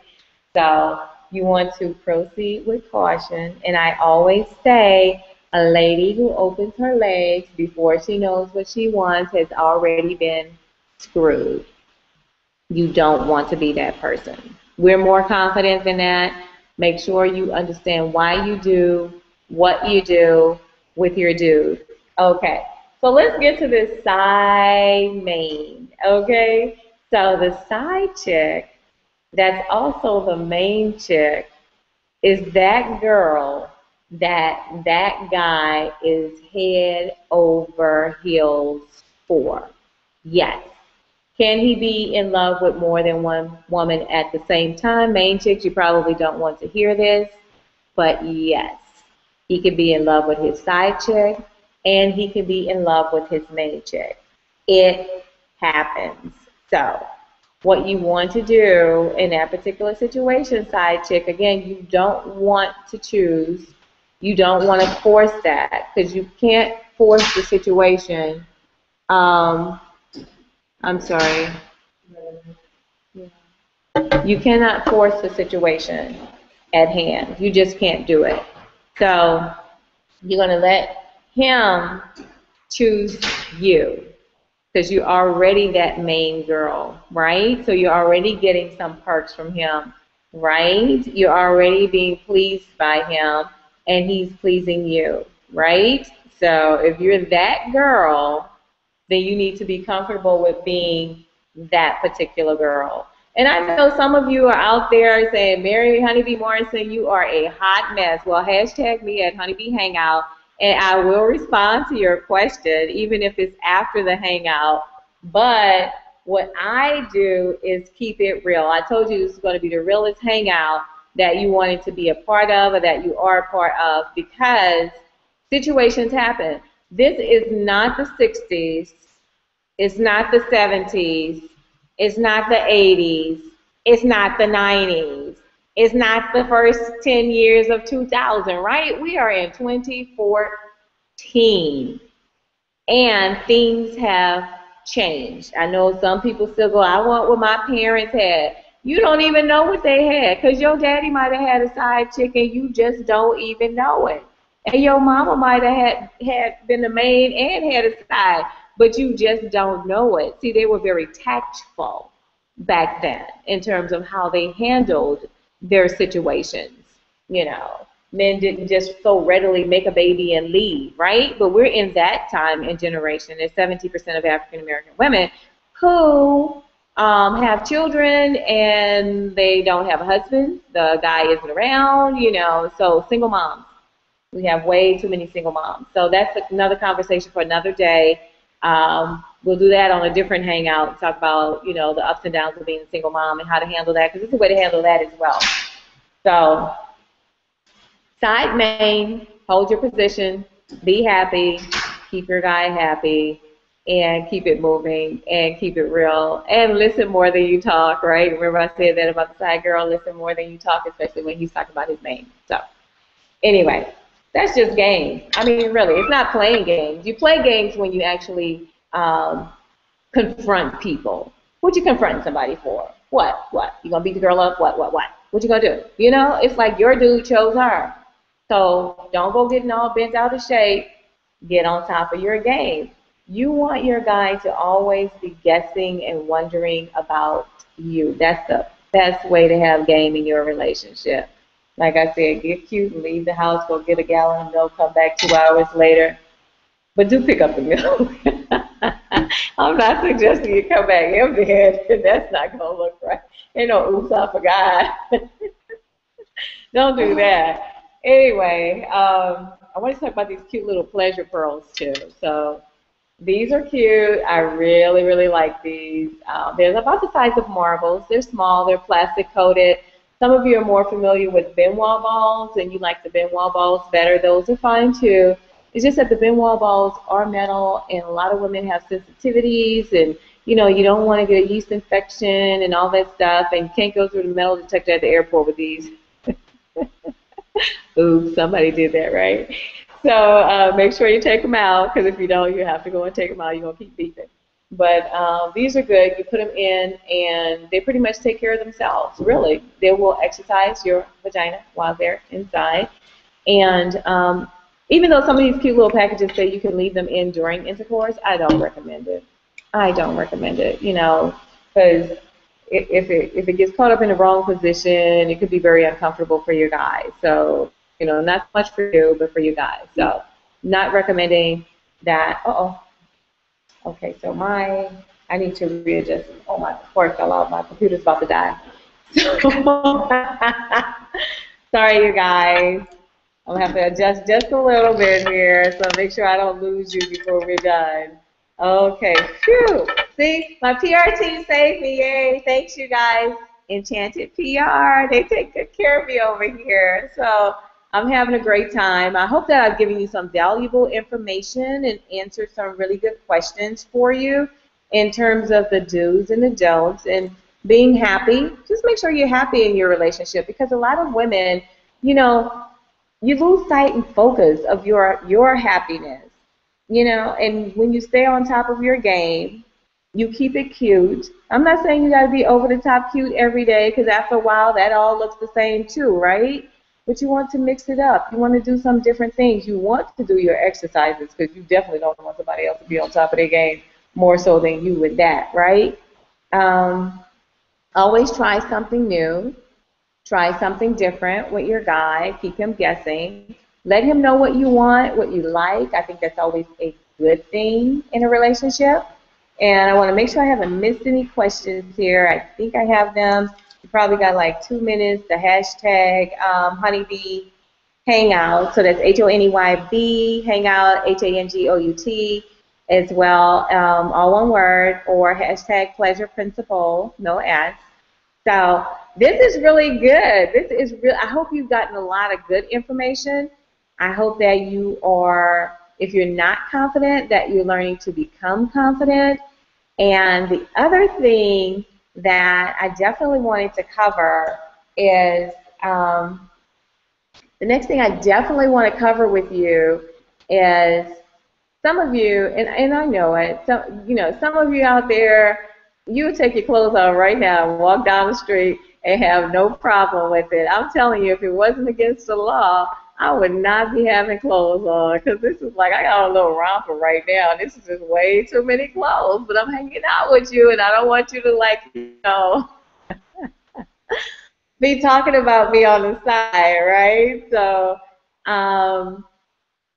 [SPEAKER 1] So you want to proceed with caution. And I always say, a lady who opens her legs before she knows what she wants has already been screwed. You don't want to be that person. We're more confident than that. Make sure you understand why you do what you do with your dude. Okay, so let's get to this side main, okay? So the side chick, that's also the main chick, is that girl that guy is head over heels for. Yes. Can he be in love with more than one woman at the same time? Main chicks, you probably don't want to hear this, but yes. He could be in love with his side chick, and he could be in love with his main chick. It happens. So what you want to do in that particular situation, side chick, again, you don't want to choose. You don't want to force that because you can't force the situation. I'm sorry. You cannot force the situation at hand. You just can't do it. So you're going to let him choose you because you're already that main girl, right? So you're already getting some perks from him, right? You're already being pleased by him and he's pleasing you, right? So if you're that girl, then you need to be comfortable with being that particular girl. And I know some of you are out there saying, Mary Honeybee Morrison, you are a hot mess. Well, hashtag me at Honeybee Hangout, and I will respond to your question, even if it's after the hangout. But what I do is keep it real. I told you this is going to be the realest hangout that you wanted to be a part of or that you are a part of because situations happen. This is not the 60s. It's not the 70s. It's not the 80s. It's not the 90s. It's not the first 10 years of 2000, right? We are in 2014. And things have changed. I know some people still go, I want what my parents had. You don't even know what they had because your daddy might have had a side chick and you just don't even know it. And your mama might have had been the main and had a side, but you just don't know it. See, they were very tactful back then in terms of how they handled their situations. You know, men didn't just so readily make a baby and leave, right? But we're in that time and generation. There's 70% of African American women who have children and they don't have a husband. The guy isn't around, you know, so single moms. We have way too many single moms. So that's another conversation for another day. We'll do that on a different hangout, talk about, you know, the ups and downs of being a single mom and how to handle that, because there's a way to handle that as well. So side main, hold your position, be happy, keep your guy happy, and keep it moving and keep it real. And listen more than you talk, right? Remember I said that about the side girl, listen more than you talk, especially when he's talking about his main. So anyway. That's just games. I mean, really, it's not playing games. You play games when you actually confront people. What you confronting somebody for? What? What? You gonna beat the girl up? What? What? What? What you gonna do? You know, it's like your dude chose her. So don't go getting all bent out of shape. Get on top of your game. You want your guy to always be guessing and wondering about you. That's the best way to have game in your relationship. Like I said, get cute and leave the house, go get a gallon of milk, come back 2 hours later. But do pick up the milk. I'm not suggesting you come back empty-handed. That's not going to look right. Ain't no oops, I forgot. Don't do that. Anyway, I want to talk about these cute little pleasure pearls too. So these are cute. I really, really like these. They're about the size of marbles. They're small. They're plastic coated. Some of you are more familiar with Benoit balls, and you like the Benoit balls better. Those are fine too. It's just that the Benoit balls are metal, and a lot of women have sensitivities, and you don't want to get a yeast infection and all that stuff, and you can't go through the metal detector at the airport with these. Oops, somebody did that, right? So make sure you take them out, because if you don't, you have to go and take them out. You're going to keep beeping. But these are good. You put them in, and they pretty much take care of themselves, really. They will exercise your vagina while they're inside. And even though some of these cute little packages say you can leave them in during intercourse, I don't recommend it. I don't recommend it, because if it gets caught up in the wrong position, it could be very uncomfortable for your guys. So, not so much for you, but for you guys. So, not recommending that. Uh-oh. Okay, so I need to readjust. Oh, my cord fell off. My computer's about to die. Sorry, you guys. I'm going to have to adjust just a little bit here, so make sure I don't lose you before we're done. Okay, phew. See, my PR team saved me. Yay, thanks, you guys. Enchanted PR, they take good care of me over here. So I'm having a great time. I hope that I've given you some valuable information and answered some really good questions for you in terms of the do's and the don'ts and being happy. Just make sure you're happy in your relationship, because a lot of women, you lose sight and focus of your happiness, and when you stay on top of your game, you keep it cute. I'm not saying you got to be over the top cute every day, because after a while that all looks the same too, right? But you want to mix it up. You want to do some different things. You want to do your exercises, because you definitely don't want somebody else to be on top of their game more so than you with that, right? Always try something new. Try something different with your guy. Keep him guessing. Let him know what you want, what you like. I think that's always a good thing in a relationship. And I want to make sure I haven't missed any questions here. I think I have them. You probably got like 2 minutes. The hashtag Honeybee Hangout. So that's HONEYB Hangout, HANGOUT as well. All one word, or hashtag Pleasure Principle, no S. So this is really good. This is real. I hope you've gotten a lot of good information. I hope that you are, if you're not confident, that you're learning to become confident. And the other thing that I definitely wanted to cover is, the next thing I definitely want to cover with you is, some of you, and I know it, some of you out there, you would take your clothes off right now and walk down the street and have no problem with it. I'm telling you, if it wasn't against the law, I would not be having clothes on, because this is like, I got a little romper right now. This is just way too many clothes, but I'm hanging out with you, and I don't want you to, be talking about me on the side, right? So,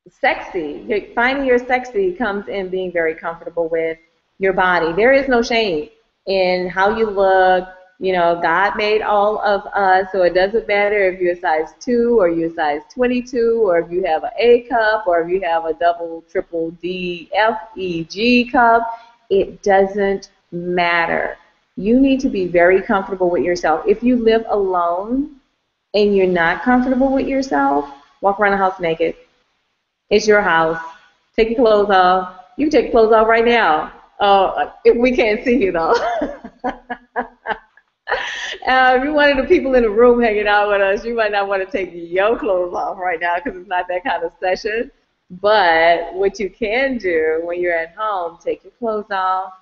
[SPEAKER 1] sexy, finding your sexy comes in being very comfortable with your body. There is no shame in how you look. God made all of us, so it doesn't matter if you're a size 2 or you're a size 22, or if you have an A cup, or if you have a double, triple D, F, E, G cup. It doesn't matter. You need to be very comfortable with yourself. If you live alone and you're not comfortable with yourself, walk around the house naked. It's your house. Take your clothes off. You can take your clothes off right now. If we can't see you, though. If you're one of the people in the room hanging out with us, you might not want to take your clothes off right now, because it's not that kind of session. But what you can do when you're at home, take your clothes off,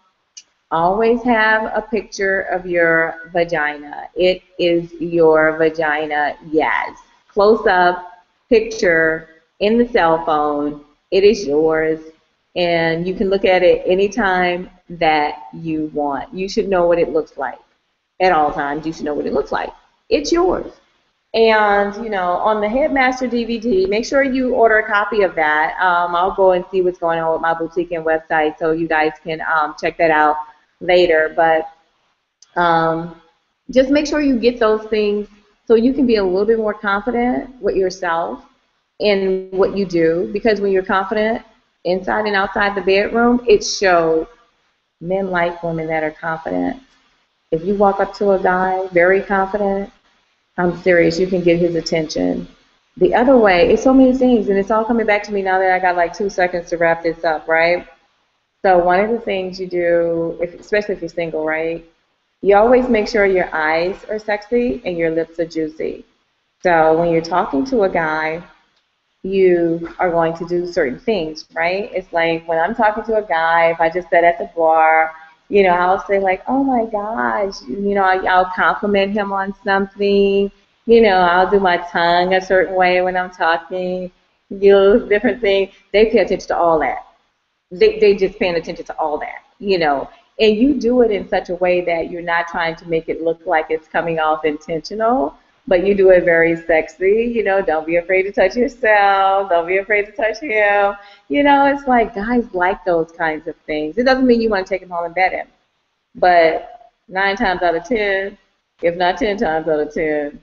[SPEAKER 1] Always have a picture of your vagina. It is your vagina, yes. Close up picture in the cell phone. It is yours. And you can look at it anytime that you want. You should know what it looks like. At all times, you should know what it looks like. It's yours. And, on the Headmaster DVD, make sure you order a copy of that. I'll go and see what's going on with my boutique and website so you guys can check that out later. But just make sure you get those things so you can be a little bit more confident with yourself in what you do. Because when you're confident inside and outside the bedroom, it shows. Men like women that are confident. If you walk up to a guy very confident, I'm serious, you can get his attention. The other way, it's so many things, and it's all coming back to me now that I got like 2 seconds to wrap this up, right? So one of the things you do, especially if you're single, right? You always make sure your eyes are sexy and your lips are juicy. So when you're talking to a guy, you are going to do certain things, right? It's like when I'm talking to a guy, if I just sit at the bar, I'll say like, oh my gosh, I'll compliment him on something, I'll do my tongue a certain way when I'm talking, different things. They pay attention to all that. They just paying attention to all that, and you do it in such a way that you're not trying to make it look like it's coming off intentional, but you do it very sexy, don't be afraid to touch yourself, don't be afraid to touch him. It's like guys like those kinds of things. It doesn't mean you want to take him home and bet him, but 9 times out of 10, if not 10 times out of 10,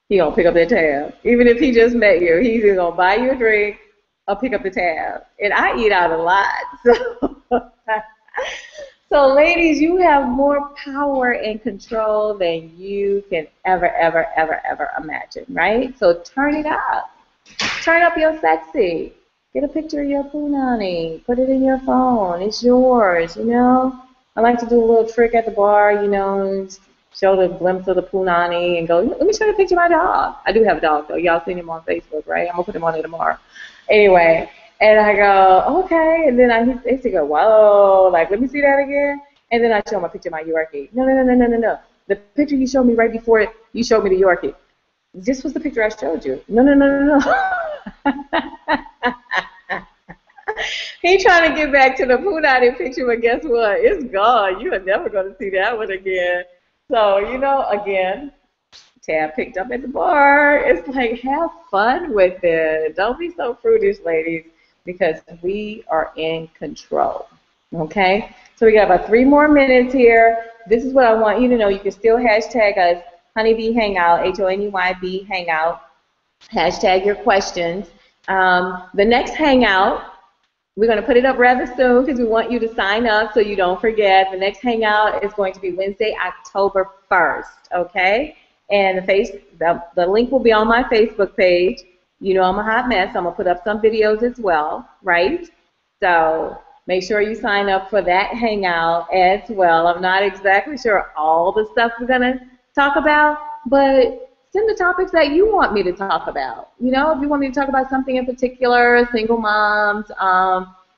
[SPEAKER 1] he gonna pick up that tab. Even if he just met you, he's either gonna buy you a drink or pick up the tab. And I eat out a lot, so ladies, you have more power and control than you can ever, ever, ever, ever imagine, right? So turn it up. Turn up your sexy. Get a picture of your punani. Put it in your phone. It's yours, I like to do a little trick at the bar, show the glimpse of the punani and go, let me show you a picture of my dog. I do have a dog, though. Y'all seen him on Facebook, right? I'm going to put him on there tomorrow. Anyway. And I go, okay. And then he go, whoa, like, let me see that again. And then I show him a picture of my Yorkie. No. The picture you showed me right before you showed me the Yorkie. This was the picture I showed you. No. He trying to get back to the punani picture, but guess what? It's gone. You are never going to see that one again. So, again, tab picked up at the bar. It's like, have fun with it. Don't be so prudish, ladies, because we are in control, okay? So we got about 3 more minutes here. This is what I want you to know. You can still hashtag us, Honeybee Hangout, HONEYB Hangout. Hashtag your questions. The next Hangout, we're going to put it up rather soon because we want you to sign up so you don't forget. The next Hangout is going to be Wednesday, October 1st, okay? And the link will be on my Facebook page. I'm a hot mess. I'm going to put up some videos as well, right? So make sure you sign up for that hangout as well. I'm not exactly sure all the stuff we're going to talk about, but send the topics that you want me to talk about. If you want me to talk about something in particular, single moms,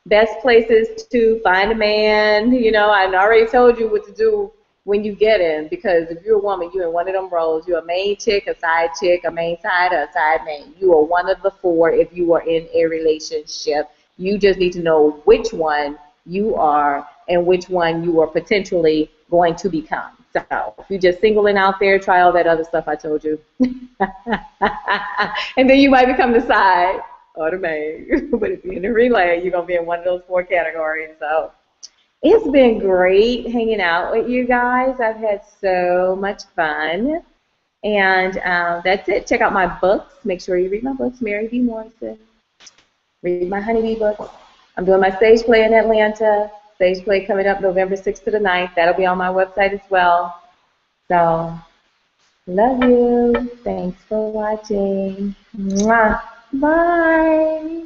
[SPEAKER 1] best places to find a man, I already told you what to do when you get in, because if you're a woman, you're in one of them roles. You're a main chick, a side chick, a main side, or a side main. You are one of the 4 if you are in a relationship. You just need to know which one you are and which one you are potentially going to become. So if you're just singling out there, try all that other stuff I told you. And then you might become the side or the main. But if you're in the relay, you're going to be in one of those 4 categories. So it's been great hanging out with you guys. I've had so much fun. And that's it. Check out my books. Make sure you read my books, Mary B. Morrison. Read my Honeybee books. I'm doing my stage play in Atlanta. Stage play coming up November 6th to the 9th. That'll be on my website as well. So, love you. Thanks for watching. Mwah. Bye.